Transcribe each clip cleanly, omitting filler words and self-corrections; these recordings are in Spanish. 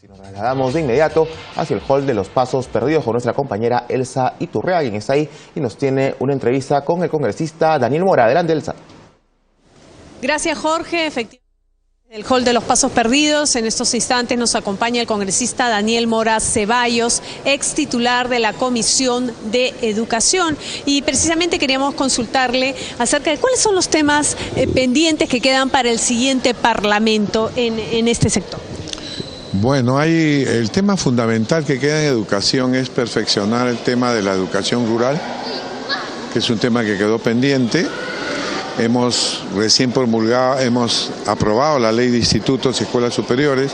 Si nos trasladamos de inmediato hacia el hall de los Pasos Perdidos con nuestra compañera Elsa Iturrea, quien está ahí y nos tiene una entrevista con el congresista Daniel Mora. Adelante, Elsa. Gracias, Jorge. Efectivamente, el hall de los Pasos Perdidos, en estos instantes nos acompaña el congresista Daniel Mora Ceballos, ex titular de la Comisión de Educación. Y precisamente queríamos consultarle acerca de cuáles son los temas pendientes que quedan para el siguiente Parlamento en este sector. Bueno, el tema fundamental que queda en educación es perfeccionar el tema de la educación rural, que es un tema que quedó pendiente. Hemos recién promulgado, hemos aprobado la ley de institutos y escuelas superiores.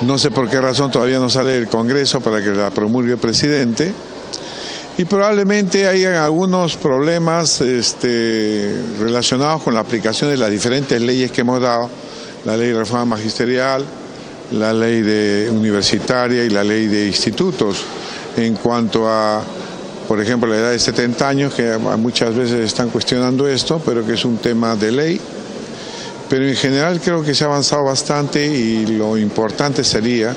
No sé por qué razón todavía no sale del Congreso para que la promulgue el presidente. Y probablemente hayan algunos problemas relacionados con la aplicación de las diferentes leyes que hemos dado, la ley de reforma magisterial, la ley universitaria y la ley de institutos, en cuanto a, por ejemplo, la edad de 70 años, que muchas veces están cuestionando esto, pero que es un tema de ley. Pero en general creo que se ha avanzado bastante y lo importante sería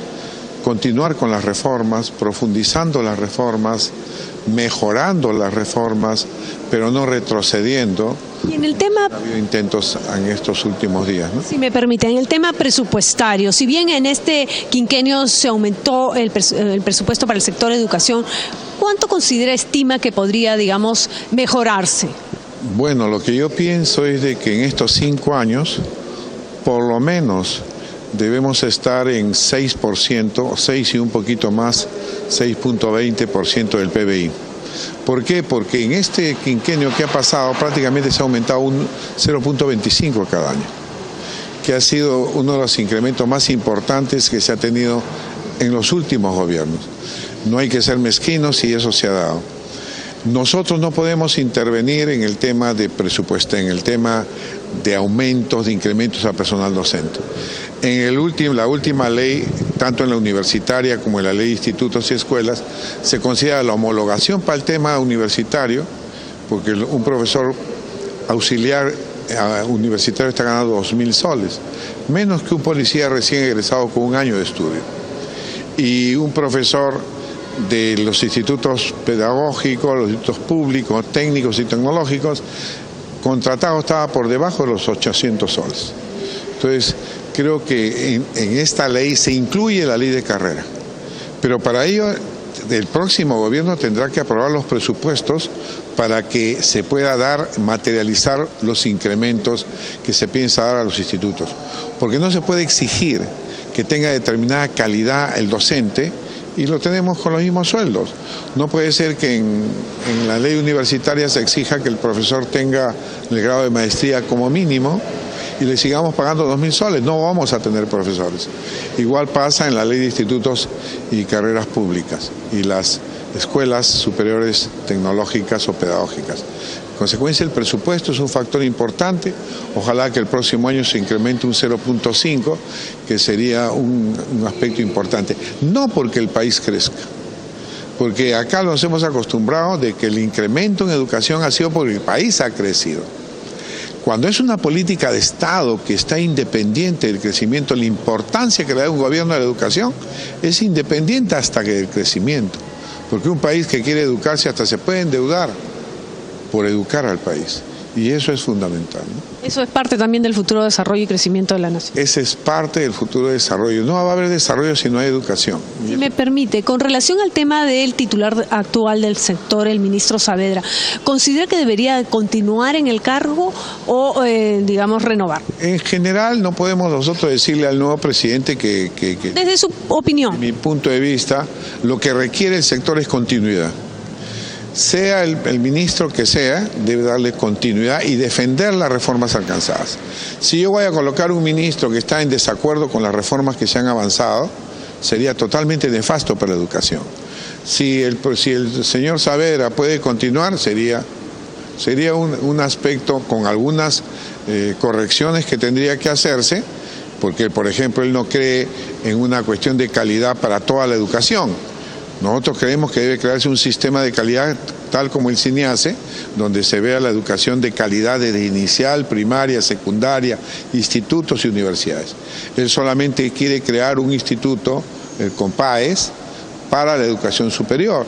continuar con las reformas, profundizando las reformas, mejorando las reformas, pero no retrocediendo. Y en el tema... Ha habido intentos en estos últimos días, ¿no? Si me permite, en el tema presupuestario, si bien en este quinquenio se aumentó el presupuesto para el sector educación, ¿cuánto estima que podría, digamos, mejorarse? Bueno, lo que yo pienso es de que en estos 5 años, por lo menos, debemos estar en 6%, 6 y un poquito más, 6.20% del PBI. ¿Por qué? Porque en este quinquenio que ha pasado prácticamente se ha aumentado un 0.25 cada año, que ha sido uno de los incrementos más importantes que se ha tenido en los últimos gobiernos. No hay que ser mezquinos y eso se ha dado. Nosotros no podemos intervenir en el tema de presupuesto, en el tema de aumentos, de incrementos a personal docente. En la última ley, tanto en la universitaria como en la ley de institutos y escuelas, se considera la homologación para el tema universitario, porque un profesor auxiliar universitario está ganando 2.000 soles, menos que un policía recién egresado con 1 año de estudio. Y un profesor de los institutos pedagógicos, los institutos públicos, técnicos y tecnológicos, contratado estaba por debajo de los 800 soles. Entonces, creo que en esta ley se incluye la ley de carrera, pero para ello el próximo gobierno tendrá que aprobar los presupuestos para que se pueda materializar los incrementos que se piensa dar a los institutos, porque no se puede exigir que tenga determinada calidad el docente y lo tenemos con los mismos sueldos. No puede ser que en la ley universitaria se exija que el profesor tenga el grado de maestría como mínimo y le sigamos pagando 2.000 soles, no vamos a tener profesores. Igual pasa en la ley de institutos y carreras públicas y las escuelas superiores tecnológicas o pedagógicas. En consecuencia, el presupuesto es un factor importante. Ojalá que el próximo año se incremente un 0.5, que sería un aspecto importante. No porque el país crezca, porque acá nos hemos acostumbrado de que el incremento en educación ha sido porque el país ha crecido. Cuando es una política de Estado que está independiente del crecimiento, la importancia que le da un gobierno a la educación es independiente hasta que del crecimiento. Porque un país que quiere educarse hasta se puede endeudar por educar al país. Y eso es fundamental, ¿no? Eso es parte también del futuro desarrollo y crecimiento de la nación. Ese es parte del futuro desarrollo. No va a haber desarrollo si no hay educación. Si me permite, con relación al tema del titular actual del sector, el ministro Saavedra, ¿considera que debería continuar en el cargo o, digamos, renovar? En general no podemos nosotros decirle al nuevo presidente que... Desde su opinión. Desde mi punto de vista, lo que requiere el sector es continuidad. Sea el ministro que sea, debe darle continuidad y defender las reformas alcanzadas. Si yo voy a colocar un ministro que está en desacuerdo con las reformas que se han avanzado, sería totalmente nefasto para la educación. Si el señor Saavedra puede continuar, sería un aspecto con algunas correcciones que tendría que hacerse, porque, por ejemplo, él no cree en una cuestión de calidad para toda la educación. Nosotros creemos que debe crearse un sistema de calidad tal como el CINE hace, donde se vea la educación de calidad desde inicial, primaria, secundaria, institutos y universidades. Él solamente quiere crear un instituto el COMPAES, para la educación superior.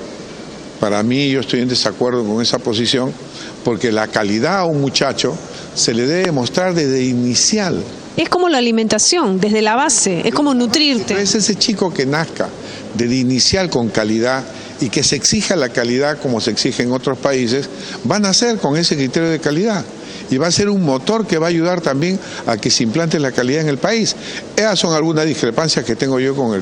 Para mí, yo estoy en desacuerdo con esa posición, porque la calidad a un muchacho se le debe mostrar desde inicial. Es como la alimentación, desde la base, es como nutrirte. Es ese chico que nazca desde inicial con calidad y que se exija la calidad como se exige en otros países, van a nacer con ese criterio de calidad. Y va a ser un motor que va a ayudar también a que se implante la calidad en el país. Esas son algunas discrepancias que tengo yo con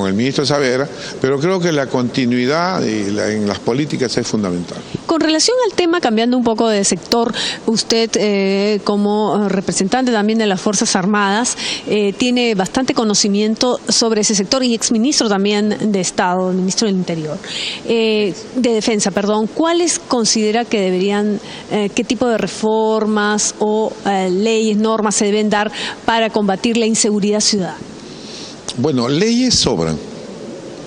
el ministro Saavedra, pero creo que la continuidad en las políticas es fundamental. Con relación al tema, cambiando un poco de sector, usted como representante también de las Fuerzas Armadas tiene bastante conocimiento sobre ese sector y exministro también de Estado, ministro del Interior, de Defensa, perdón. ¿Cuáles considera que deberían, qué tipo de reformas o leyes, normas se deben dar para combatir la inseguridad ciudadana? Bueno, leyes sobran,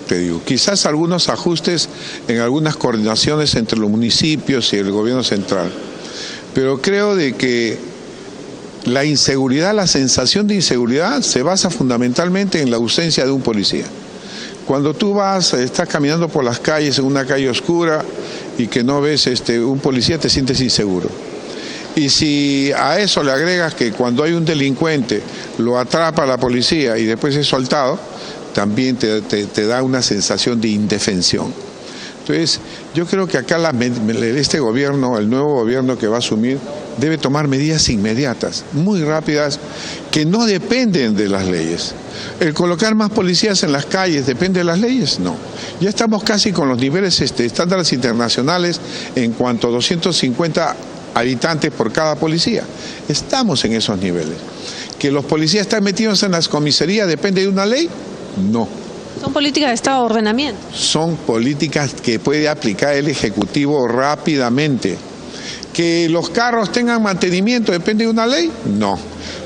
te digo. Quizás algunos ajustes en algunas coordinaciones entre los municipios y el gobierno central. Pero creo de que la inseguridad, la sensación de inseguridad se basa fundamentalmente en la ausencia de un policía. Cuando tú estás caminando por las calles, en una calle oscura, y que no ves un policía, te sientes inseguro. Y si a eso le agregas que cuando hay un delincuente lo atrapa la policía y después es soltado, también te da una sensación de indefensión. Entonces, yo creo que acá este gobierno, el nuevo gobierno que va a asumir, debe tomar medidas inmediatas, muy rápidas, que no dependen de las leyes. ¿El colocar más policías en las calles depende de las leyes? No. Ya estamos casi con los niveles estándares internacionales en cuanto a 250 habitantes por cada policía. Estamos en esos niveles. ¿Que los policías están metidos en las comisarías depende de una ley? No. Son políticas de Estado de ordenamiento. Son políticas que puede aplicar el Ejecutivo rápidamente. ¿Que los carros tengan mantenimiento depende de una ley? No.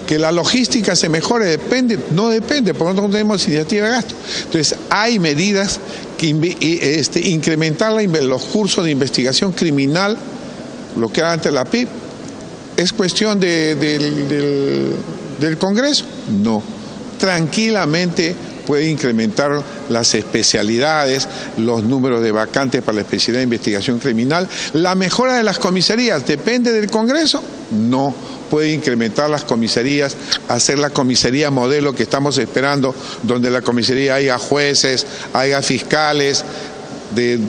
¿Que la logística se mejore depende? No depende, porque nosotros no tenemos iniciativa de gasto. Entonces, hay medidas que incrementar los cursos de investigación criminal, lo que era antes la PIP. ¿Es cuestión del Congreso? No. Tranquilamente puede incrementar las especialidades, los números de vacantes para la especialidad de investigación criminal. ¿La mejora de las comisarías depende del Congreso? No. Puede incrementar las comisarías, hacer la comisaría modelo que estamos esperando, donde la comisaría haya jueces, haya fiscales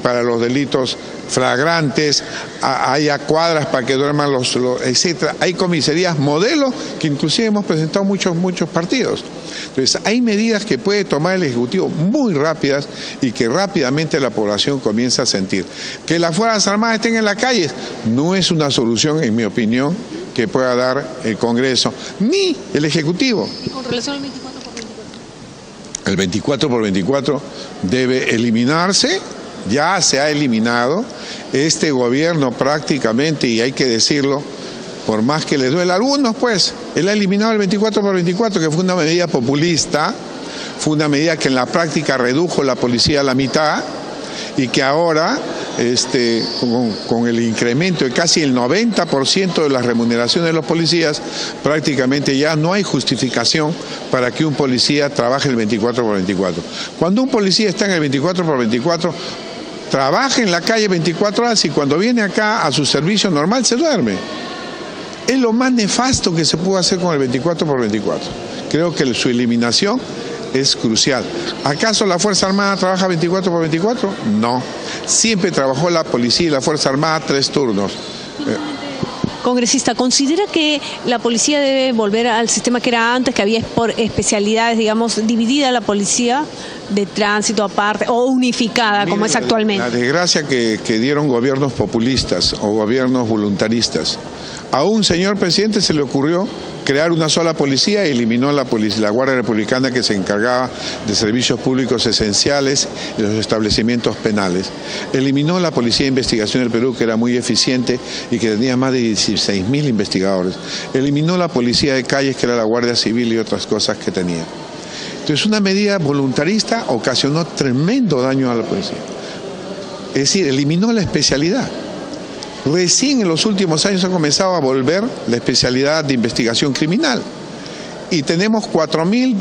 para los delitos flagrantes, haya cuadras para que duerman etcétera. Hay comisarías modelo que inclusive hemos presentado muchos partidos. Entonces, hay medidas que puede tomar el Ejecutivo muy rápidas y que rápidamente la población comienza a sentir. Que las Fuerzas Armadas estén en las calles no es una solución, en mi opinión, que pueda dar el Congreso, ni el Ejecutivo. ¿Y con relación al 24 por 24? El 24 por 24 debe eliminarse. Ya se ha eliminado. Este gobierno prácticamente, y hay que decirlo, por más que le duela a algunos, pues, él ha eliminado el 24 por 24, que fue una medida populista, fue una medida que en la práctica redujo la policía a la mitad, y que ahora, con el incremento de casi el 90% de las remuneraciones de los policías, prácticamente ya no hay justificación para que un policía trabaje el 24 por 24. Cuando un policía está en el 24 por 24, trabaja en la calle 24 horas y cuando viene acá a su servicio normal se duerme. Es lo más nefasto que se pudo hacer con el 24 por 24. Creo que su eliminación es crucial. ¿Acaso la Fuerza Armada trabaja 24 por 24? No. Siempre trabajó la policía y la Fuerza Armada 3 turnos. Congresista, ¿considera que la policía debe volver al sistema que era antes, que había por especialidades, digamos, dividida la policía de tránsito aparte o unificada como es actualmente? La desgracia que dieron gobiernos populistas o gobiernos voluntaristas. A un señor presidente se le ocurrió crear una sola policía y eliminó la Guardia Republicana, que se encargaba de servicios públicos esenciales y los establecimientos penales. Eliminó la Policía de Investigación del Perú, que era muy eficiente y que tenía más de 16.000 investigadores. Eliminó la Policía de Calles, que era la Guardia Civil y otras cosas que tenía. Entonces, una medida voluntarista ocasionó tremendo daño a la policía. Es decir, eliminó la especialidad. Recién en los últimos años ha comenzado a volver la especialidad de investigación criminal. Y tenemos 4.000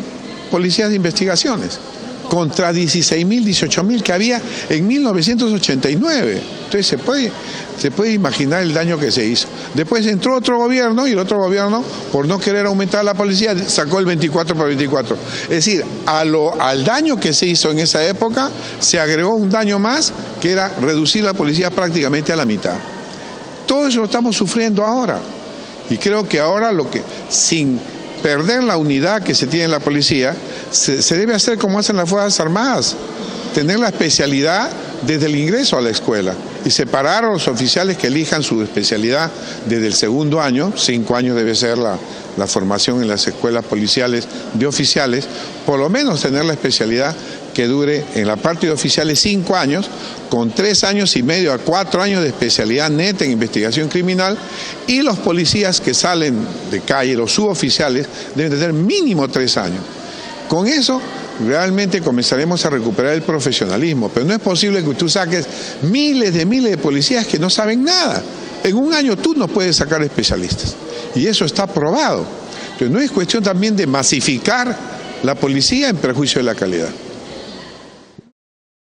policías de investigaciones. contra 16.000, 18.000 que había en 1989. Entonces se puede imaginar el daño que se hizo. Después entró otro gobierno y el otro gobierno, por no querer aumentar la policía, sacó el 24 por 24. Es decir, al daño que se hizo en esa época, se agregó un daño más, que era reducir la policía prácticamente a la mitad. Todo eso lo estamos sufriendo ahora. Y creo que ahora sin perder la unidad que se tiene en la policía, se debe hacer como hacen las Fuerzas Armadas, tener la especialidad desde el ingreso a la escuela y separar a los oficiales que elijan su especialidad desde el segundo año, 5 años debe ser la formación en las escuelas policiales de oficiales, por lo menos tener la especialidad que dure en la parte de oficiales 5 años, con 3 años y medio a 4 años de especialidad neta en investigación criminal, y los policías que salen de calle, los suboficiales, deben tener mínimo 3 años. Con eso realmente comenzaremos a recuperar el profesionalismo, pero no es posible que tú saques miles de policías que no saben nada. En un año tú no puedes sacar especialistas, y eso está probado. Entonces no es cuestión también de masificar la policía en perjuicio de la calidad.